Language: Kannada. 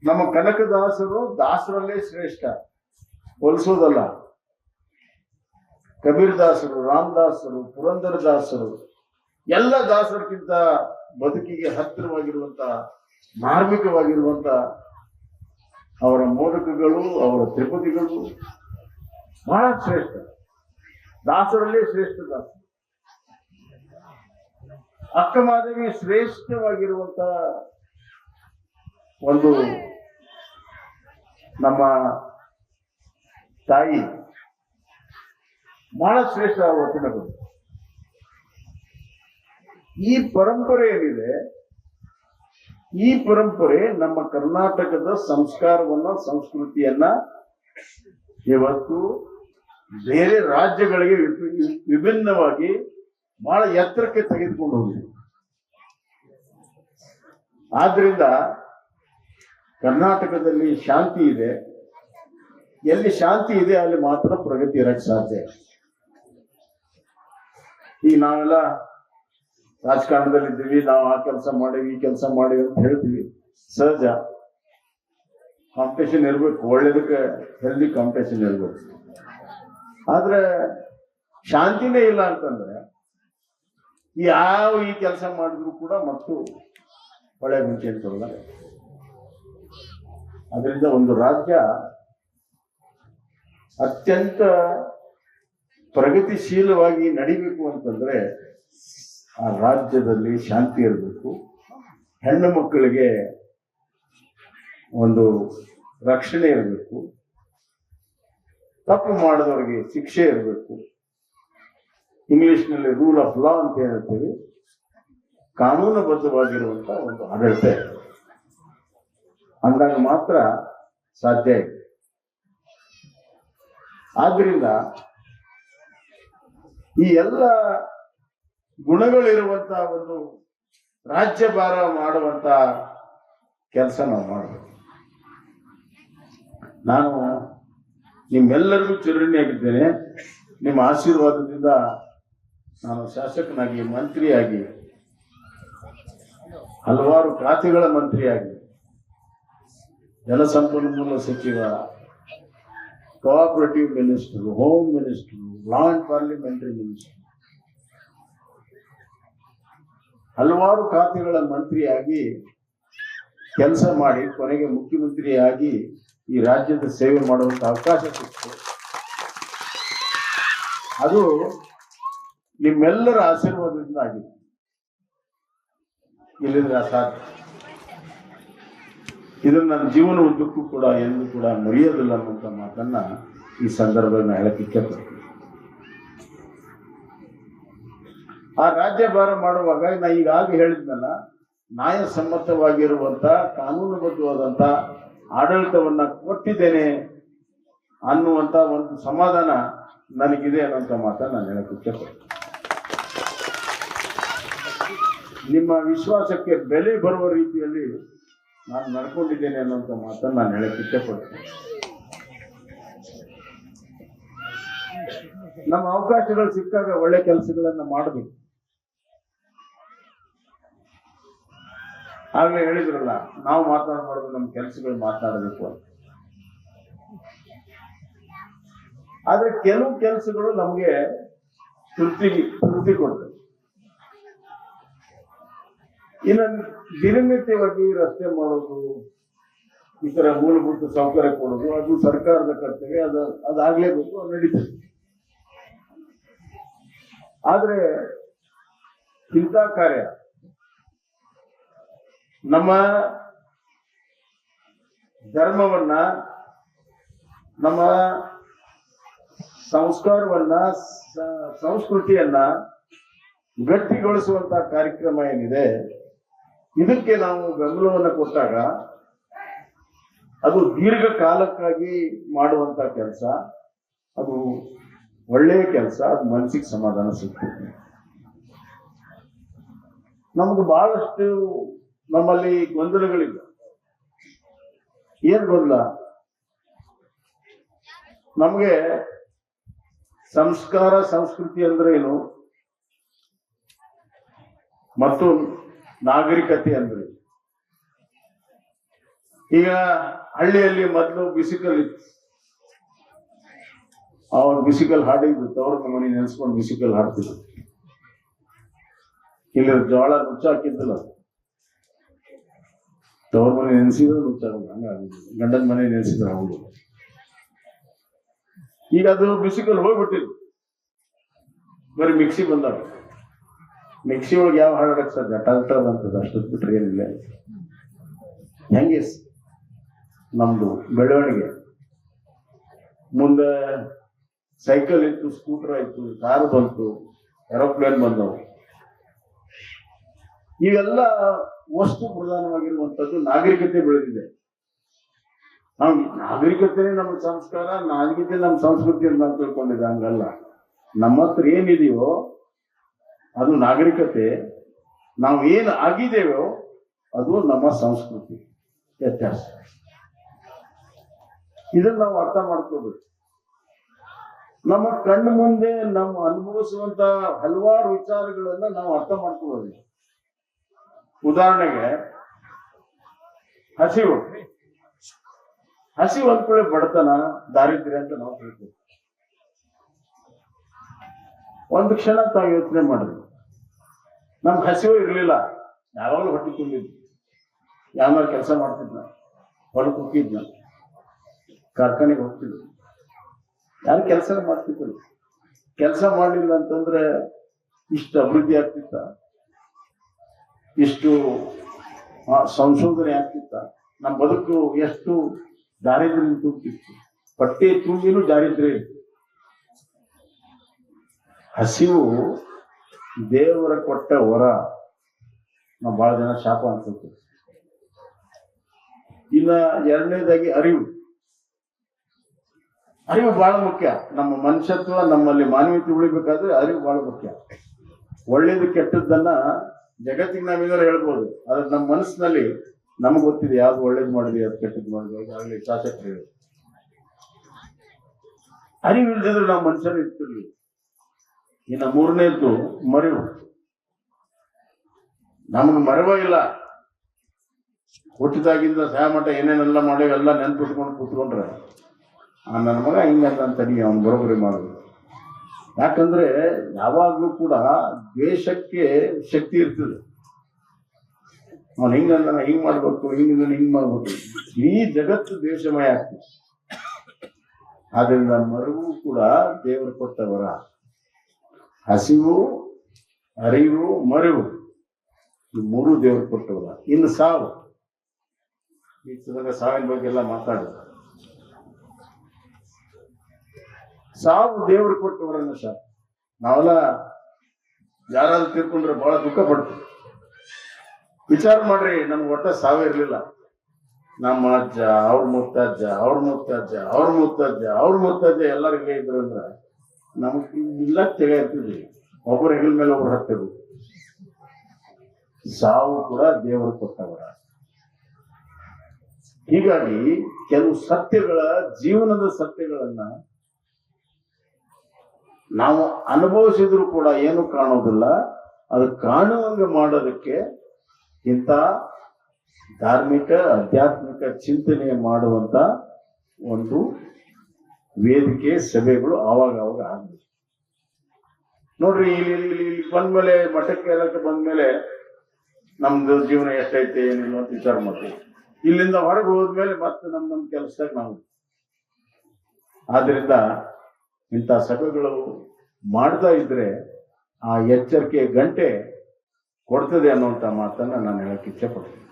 ನಮ್ಮ ಕನಕದಾಸರು ದಾಸರಲ್ಲೇ ಶ್ರೇಷ್ಠ, ಹೋಲಿಸೋದಲ್ಲ. ಕಬೀರ್ ದಾಸರು, ರಾಮದಾಸರು, ಪುರಂದರದಾಸರು ಎಲ್ಲ ದಾಸರಿಗಿಂತ ಬದುಕಿಗೆ ಹತ್ತಿರವಾಗಿರುವಂತ, ಮಾರ್ಮಿಕವಾಗಿರುವಂತ ಅವರ ಮೋದಕಗಳು, ಅವರ ತ್ರಿಪದಿಗಳು ಬಹಳ ಶ್ರೇಷ್ಠ. ದಾಸರಲ್ಲೇ ಶ್ರೇಷ್ಠ ದಾಸ. ಅಕ್ಕಮಾದೇವಿ ಶ್ರೇಷ್ಠವಾಗಿರುವಂತ ಒಂದು ನಮ್ಮ ತಾಯಿ, ಬಹಳ ಶ್ರೇಷ್ಠ ವಚನಗಳು. ಈ ಪರಂಪರೆ ಏನಿದೆ, ಈ ಪರಂಪರೆ ನಮ್ಮ ಕರ್ನಾಟಕದ ಸಂಸ್ಕಾರವನ್ನ, ಸಂಸ್ಕೃತಿಯನ್ನ ಇವತ್ತು ಬೇರೆ ರಾಜ್ಯಗಳಿಗೆ ವಿಭಿನ್ನವಾಗಿ ಬಹಳ ಎತ್ತರಕ್ಕೆ ತೆಗೆದುಕೊಂಡು ಹೋಗಿದೆ. ಆದ್ರಿಂದ ಕರ್ನಾಟಕದಲ್ಲಿ ಶಾಂತಿ ಇದೆ. ಎಲ್ಲಿ ಶಾಂತಿ ಇದೆ ಅಲ್ಲಿ ಮಾತ್ರ ಪ್ರಗತಿ ಇರಕ್ಕೆ ಸಾಧ್ಯ. ಈಗ ನಾವೆಲ್ಲ ರಾಜಕಾರಣದಲ್ಲಿದ್ದೀವಿ, ನಾವು ಆ ಕೆಲಸ ಮಾಡೀವಿ, ಈ ಕೆಲಸ ಮಾಡೀವಿ ಅಂತ ಹೇಳ್ತೀವಿ, ಸಹಜ. ಕಾಂಪಿಟೇಷನ್ ಇರ್ಬೇಕು, ಒಳ್ಳೇದಕ್ಕೆ ಹೆಲ್ದಿ ಕಾಂಪಿಟೇಷನ್ ಇರ್ಬೇಕು. ಆದ್ರೆ ಶಾಂತಿನೇ ಇಲ್ಲ ಅಂತಂದ್ರೆ ಯಾವ ಈ ಕೆಲಸ ಮಾಡಿದ್ರು ಕೂಡ ಮತ್ತು ಒಳ್ಳೆ ಮುಂಚೆ ಇರ್ತಲ್ಲ. ಅದರಿಂದ ಒಂದು ರಾಜ್ಯ ಅತ್ಯಂತ ಪ್ರಗತಿಶೀಲವಾಗಿ ನಡಿಬೇಕು ಅಂತಂದ್ರೆ ಆ ರಾಜ್ಯದಲ್ಲಿ ಶಾಂತಿ ಇರಬೇಕು, ಹೆಣ್ಣು ಮಕ್ಕಳಿಗೆ ಒಂದು ರಕ್ಷಣೆ ಇರಬೇಕು, ತಪ್ಪು ಮಾಡಿದವರಿಗೆ ಶಿಕ್ಷೆ ಇರಬೇಕು. ಇಂಗ್ಲಿಷ್ನಲ್ಲಿ ರೂಲ್ ಆಫ್ ಲಾ ಅಂತ ಹೇಳ್ತೀವಿ, ಕಾನೂನುಬದ್ಧವಾಗಿರುವಂತ ಒಂದು ಆಡಳಿತ ಅಂದಾಗ ಮಾತ್ರ ಸಾಧ್ಯ ಇದೆ. ಆದ್ರಿಂದ ಈ ಎಲ್ಲ ಗುಣಗಳಿರುವಂತ ಒಂದು ರಾಜ್ಯಭಾರ ಮಾಡುವಂತ ಕೆಲಸ ನಾವು ಮಾಡಬೇಕು. ನಾನು ನಿಮ್ಮೆಲ್ಲರಿಗೂ ಚಿರಋಣಿಯಾಗಿದ್ದೇನೆ. ನಿಮ್ಮ ಆಶೀರ್ವಾದದಿಂದ ನಾನು ಶಾಸಕನಾಗಿ, ಮಂತ್ರಿಯಾಗಿ, ಹಲವಾರು ಖಾತೆಗಳ ಮಂತ್ರಿಯಾಗಿ, ಜಲಸಂಪನ್ಮೂಲ ಸಚಿವ, cooperative minister, home minister, law and parliamentary minister, ಹಲವಾರು ಖಾತೆಗಳ ಮಂತ್ರಿಯಾಗಿ ಕೆಲಸ ಮಾಡಿ ಕೊನೆಗೆ ಮುಖ್ಯಮಂತ್ರಿಯಾಗಿ ಈ ರಾಜ್ಯದ ಸೇವೆ ಮಾಡುವಂತ ಅವಕಾಶ ಸಿಕ್ತು. ಅದು ನಿಮ್ಮೆಲ್ಲರ ಆಶೀರ್ವಾದದಿಂದ ಆಗಿದೆ. ಇಲ್ಲಿದ್ರೆ ಅಸಾಧ್ಯ. ಇದನ್ನು ನನ್ನ ಜೀವನ ಉದ್ದಕ್ಕೂ ಕೂಡ ಎಂದು ಕೂಡ ಮರೆಯೋದಿಲ್ಲ ಅನ್ನುವಂಥ ಮಾತನ್ನ ಈ ಸಂದರ್ಭದಲ್ಲಿ ಹೇಳಕ್ಕೆ ಇಷ್ಟಪಡ್ತೀನಿ. ಆ ರಾಜ್ಯಭಾರ ಮಾಡುವಾಗ ನಾ ಈಗಾಗಲೇ ಹೇಳಿದ್ನಲ್ಲ, ನ್ಯಾಯಸಮ್ಮತವಾಗಿರುವಂತ, ಕಾನೂನುಬದ್ಧವಾದಂತ ಆಡಳಿತವನ್ನ ಕೊಟ್ಟಿದ್ದೇನೆ ಅನ್ನುವಂತ ಒಂದು ಸಮಾಧಾನ ನನಗಿದೆ ಅನ್ನುವಂಥ ಮಾತನ್ನ ನಾನು ಹೇಳಕ್ಕೆ ಇಷ್ಟಪಡ್ತೀನಿ. ನಿಮ್ಮ ವಿಶ್ವಾಸಕ್ಕೆ ಬೆಲೆ ಬರುವ ರೀತಿಯಲ್ಲಿ ನಾನು ನಡ್ಕೊಂಡಿದ್ದೇನೆ ಅನ್ನುವಂಥ ಮಾತನ್ನು ನಾನು ಹೇಳಕ್ಕೆ ಇಷ್ಟಪಡ್ತೀನಿ. ನಮ್ಮ ಅವಕಾಶಗಳು ಸಿಕ್ಕಾಗ ಒಳ್ಳೆ ಕೆಲಸಗಳನ್ನ ಮಾಡಬೇಕು. ಆಗ್ಲೇ ಹೇಳಿದ್ರಲ್ಲ, ನಾವು ಮಾತನಾಡಬಾರ್ದು, ನಮ್ಮ ಕೆಲಸಗಳು ಮಾತನಾಡಬೇಕು ಅಂತ. ಆದ್ರೆ ಕೆಲವು ಕೆಲಸಗಳು ನಮಗೆ ತೃಪ್ತಿ ಕೊಡ್ತವೆ. ಇನ್ನು ದಿನನಿತ್ಯವಾಗಿ ರಸ್ತೆ ಮಾಡೋದು, ಈ ತರ ಮೂಲಭೂತ ಸೌಕರ್ಯ ಕೊಡೋದು, ಅದು ಸರ್ಕಾರದ ಕರ್ತವ್ಯ, ಅದಾಗ್ಲೇಬೇಕು, ಅದು ನಡೀತದೆ. ಆದ್ರೆ ಇಂಥ ಕಾರ್ಯ ನಮ್ಮ ಧರ್ಮವನ್ನ, ನಮ್ಮ ಸಂಸ್ಕಾರವನ್ನ, ಸಂಸ್ಕೃತಿಯನ್ನ ಗಟ್ಟಿಗೊಳಿಸುವಂತ ಕಾರ್ಯಕ್ರಮ ಏನಿದೆ, ಇದಕ್ಕೆ ನಾವು ಬೆಂಬಲವನ್ನು ಕೊಟ್ಟಾಗ ಅದು ದೀರ್ಘಕಾಲಕ್ಕಾಗಿ ಮಾಡುವಂತ ಕೆಲಸ, ಅದು ಒಳ್ಳೆಯ ಕೆಲಸ, ಅದು ಮನಸ್ಸಿಗೆ ಸಮಾಧಾನ ಸಿಗ್ತದೆ. ನಮ್ಗೆ ಬಹಳಷ್ಟು ನಮ್ಮಲ್ಲಿ ಗೊಂದಲಗಳಿಲ್ಲ. ಏನ್ ಗೊಂದಲ? ನಮಗೆ ಸಂಸ್ಕಾರ, ಸಂಸ್ಕೃತಿ ಅಂದ್ರೆ ಏನು ಮತ್ತು ನಾಗರಿಕತೆ ಅಂದ್ರೆ ಈಗ ಹಳ್ಳಿಯಲ್ಲಿ ಮೊದಲು ಬಿಸಿಕಲ್ ಇತ್ತು, ಅವ್ರು ಬಿಸಿಕಲ್ ಹಾಡಿದ್ದು ತವ್ರ ಮನೆ ನೆನೆಸ್ಕೊಂಡು ಬಿಸಿಕಲ್ ಹಾಡ್ತಿದ್ರು. ಇಲ್ಲಿ ಜೋಳ ನುಚ್ಚ ಹಾಕಿದ್ದಲ್ಲ, ತವ್ರ ಮನೆ ನೆನೆಸಿದ್ರು ನುಚ್ಚ ಗಂಡನ ಮನೆ ನೆನೆಸಿದ್ರು ಹೌದು. ಈಗ ಅದು ಬಿಸಿಕಲ್ ಹೋಗ್ಬಿಟ್ಟಿದ್ರು, ಬರೀ ಮಿಕ್ಸಿ ಬಂದಾಗ. ಮಿಕ್ಸಿ ಒಳಗೆ ಯಾವ ಹಾಡಕ್ ಸಾಧ್ಯ? ಟಲ್ ಅಂತದ, ಅಷ್ಟೊತ್ತು ಬಿಟ್ರೆ ಏನಿಲ್ಲ. ಹೆಂಗೆ ನಮ್ದು ಬೆಳವಣಿಗೆ ಮುಂದೆ ಸೈಕಲ್ ಇತ್ತು, ಸ್ಕೂಟರ್ ಆಯ್ತು, ಕಾರ್ ಬಂತು, ಏರೋಪ್ಲೇನ್ ಬಂದವು. ಇವೆಲ್ಲ ವಸ್ತು ಪ್ರಧಾನವಾಗಿರುವಂತದ್ದು. ನಾಗರಿಕತೆ ಬೆಳೆದಿದೆ. ನಾವು ನಾಗರಿಕತೆನೇ ನಮ್ಮ ಸಂಸ್ಕಾರ, ನಾಗರಿಕತೆ ನಮ್ಮ ಸಂಸ್ಕೃತಿ ಅಂತ ನಾವು ತಿಳ್ಕೊಂಡಿದ್ದೆ. ಹಂಗಲ್ಲ. ನಮ್ಮ ಹತ್ರ ಏನಿದೆಯೋ ಅದು ನಾಗರಿಕತೆ. ನಾವು ಏನು ಆಗಿದ್ದೇವೋ ಅದು ನಮ್ಮ ಸಂಸ್ಕೃತಿ. ವ್ಯತ್ಯಾಸ. ಇದನ್ನ ನಾವು ಅರ್ಥ ಮಾಡ್ಕೋಬೇಕು. ನಮ್ಮ ಕಣ್ಣು ಮುಂದೆ ನಾವು ಅನುಭವಿಸುವಂತ ಹಲವಾರು ವಿಚಾರಗಳನ್ನ ನಾವು ಅರ್ಥ ಮಾಡ್ಕೊಳ್ಳೋದು. ಉದಾಹರಣೆಗೆ ಹಸಿವು ಅಂದ್ಕೊಳ್ಳಿ ಬಡತನ, ದಾರಿದ್ರ್ಯ ಅಂತ ನಾವು ತಿಳ್ತೀವಿ. ಒಂದು ಕ್ಷಣ ತಾವು ಯೋಚನೆ ಮಾಡಿದ್ವಿ, ನಮ್ಗೆ ಹಸಿವು ಇರ್ಲಿಲ್ಲ, ಯಾವಾಗಲೂ ಹೊಟ್ಟೆ ತುಂಬಿದ್ವಿ, ಯಾವ್ದಾರು ಕೆಲಸ ಮಾಡ್ತಿದ್ನ, ಹೊಲಕ್ಕೆ ಹೋಗಿದ್ನ, ಕಾರ್ಖಾನೆಗೆ ಹೋಗ್ತಿದ್ವಿ, ಯಾರು ಕೆಲಸ ಮಾಡ್ತಿದ್ರು. ಕೆಲಸ ಮಾಡಲಿಲ್ಲ ಅಂತಂದ್ರೆ ಇಷ್ಟು ಅಭಿವೃದ್ಧಿ ಆಗ್ತಿತ್ತ, ಇಷ್ಟು ಸಂಶೋಧನೆ ಆಗ್ತಿತ್ತ, ನಮ್ಮ ಬದುಕು ಎಷ್ಟು ದಾರಿದ್ರ್ಯ ತುಂಬಿತ್ತು. ಹೊಟ್ಟೆ ತುಂಬಿನೂ ದಾರಿದ್ರ್ಯ. ಹಸಿವು ದೇವರ ಕೊಟ್ಟ ವರ. ನಾವು ಬಹಳ ಜನ ಶಾಪ ಅನ್ಸುತ್ತೆ. ಇನ್ನ ಎರಡನೇದಾಗಿ ಅರಿವು ಬಹಳ ಮುಖ್ಯ. ನಮ್ಮ ಮನುಷ್ಯತ್ವ, ನಮ್ಮಲ್ಲಿ ಮಾನವೀಯತೆ ಉಳಿಬೇಕಾದ್ರೆ ಅರಿವು ಬಹಳ ಮುಖ್ಯ. ಒಳ್ಳೇದು ಕೆಟ್ಟದ್ದನ್ನ ಜಗತ್ತಿಗೆ ನಾವೇನಾರು ಹೇಳ್ಬೋದು, ಆದ್ರೆ ನಮ್ಮ ಮನಸ್ಸಿನಲ್ಲಿ ನಮ್ಗೆ ಗೊತ್ತಿದೆ ಯಾವ್ದು ಒಳ್ಳೇದು ಮಾಡಿದ್ವಿ, ಯಾವ್ದು ಕೆಟ್ಟದ್ದು ಮಾಡಿದ್ವಿ. ಆಗಲಿ ಶಾಸಕರು ಹೇಳಿ ಅರಿವು ಇಲ್ದಿದ್ರೆ ನಾವು ಮನುಷ್ಯರು ಇರ್ತಿರ್ಲಿ. ಇನ್ನು ಮೂರನೇದ್ದು ಮರಿವು. ನಮ್ಗೆ ಮರವ ಇಲ್ಲ. ಹುಟ್ಟಿದಾಗಿಂದ ಮಠ ಏನೇನೆಲ್ಲ ಮಾಡಿ ಎಲ್ಲ ನೆನ್ಪಿಟ್ಕೊಂಡು ಕೂತ್ಕೊಂಡ್ರೆ ನನ್ನ ಮಗ ಹಿಂಗಂತ ತಡಿ ಅವ್ನು ಬರೋಬ್ಬರಿ ಮಾಡೋದು. ಯಾಕಂದ್ರೆ ಯಾವಾಗ್ಲೂ ಕೂಡ ದ್ವೇಷಕ್ಕೆ ಶಕ್ತಿ ಇರ್ತದೆ. ಅವ್ನು ಹಿಂಗಂದ ಹಿಂಗ್ ಮಾಡ್ಬೇಕು, ಹಿಂಗ್ ಮಾಡ್ಬೇಕು. ಈ ಜಗತ್ತು ದ್ವೇಷಮಯ ಆಗ್ತದೆ. ಆದ್ರಿಂದ ಮರವು ಕೂಡ ದೇವರು ಕೊಟ್ಟವರ. ಹಸಿವು, ಅರಿವು, ಮರಿವು, ಈ ಮೂರು ದೇವರು ಕೊಟ್ಟವರ. ಇನ್ನು ಸಾವು, ಈ ಸಾವಿನ ಬಗ್ಗೆ ಎಲ್ಲ ಮಾತಾಡಿದ. ಸಾವು ದೇವರು ಕೊಟ್ಟವರನ್ನ ಸಾವು. ನಾವೆಲ್ಲ ಯಾರಾದ್ರೂ ತೀರ್ಕೊಂಡ್ರೆ ಬಹಳ ದುಃಖ ಪಡ್ತೀವಿ. ವಿಚಾರ ಮಾಡ್ರಿ, ನಮ್ಗೆ ಒಟ್ಟ ಸಾವೇ ಇರ್ಲಿಲ್ಲ. ನಮ್ಮ ಅಜ್ಜ, ಅವ್ರ ಮುತ್ತಜ್ಜ, ಅವ್ರ ಮುತ್ತಜ್ಜ, ಅವ್ರ ಮುತ್ತಜ್ಜ, ಅವ್ರ ಮುತ್ತಜ್ಜ ಎಲ್ಲರಿಗೆ ಇದ್ರು ಅಂದ್ರ ನಮಗ್ ಇಲ್ಲ ತೆಗ ಇರ್ತಿದ್ವಿ. ಒಬ್ಬರ ಹೆಗಲ ಮೇಲೆ ಒಬ್ರು ಹತ್ತಿರು. ಸಾವು ಕೂಡ ದೇವರು ಕೊಟ್ಟವರ. ಹೀಗಾಗಿ ಕೆಲವು ಸತ್ಯಗಳ, ಜೀವನದ ಸತ್ಯಗಳನ್ನ ನಾವು ಅನುಭವಿಸಿದ್ರು ಕೂಡ ಏನು ಕಾಣೋದಿಲ್ಲ. ಅದು ಕಾಣುವಂಗೆ ಮಾಡೋದಕ್ಕೆ ಇಂಥ ಧಾರ್ಮಿಕ, ಆಧ್ಯಾತ್ಮಿಕ ಚಿಂತನೆ ಮಾಡುವಂತ ಒಂದು ವೇದಿಕೆ, ಸಭೆಗಳು ಆವಾಗ ಆಗ್ಬೇಕು. ನೋಡ್ರಿ, ಇಲ್ಲಿ ಬಂದ್ಮೇಲೆ, ಮಠಕ್ಕೆ ಎಲ್ಲಕ್ಕೆ ಬಂದ್ಮೇಲೆ ನಮ್ದು ಜೀವನ ಎಷ್ಟೈತೆ ಏನಿಲ್ಲ ಅಂತ ವಿಚಾರ ಮಾಡ್ತೀವಿ. ಇಲ್ಲಿಂದ ಹೊರಗೆ ಹೋದ್ಮೇಲೆ ಮತ್ತೆ ನಮ್ಮ ಕೆಲಸದಾಗ ನಾವು. ಆದ್ರಿಂದ ಇಂಥ ಸಭೆಗಳು ಮಾಡ್ತಾ ಇದ್ರೆ ಆ ಎಚ್ಚರಿಕೆ ಗಂಟೆ ಕೊಡ್ತದೆ ಅನ್ನುವಂಥ ಮಾತನ್ನ ನಾನು ಹೇಳಕ್ಕೆ ಇಚ್ಛೆ ಪಡ್ತೀನಿ.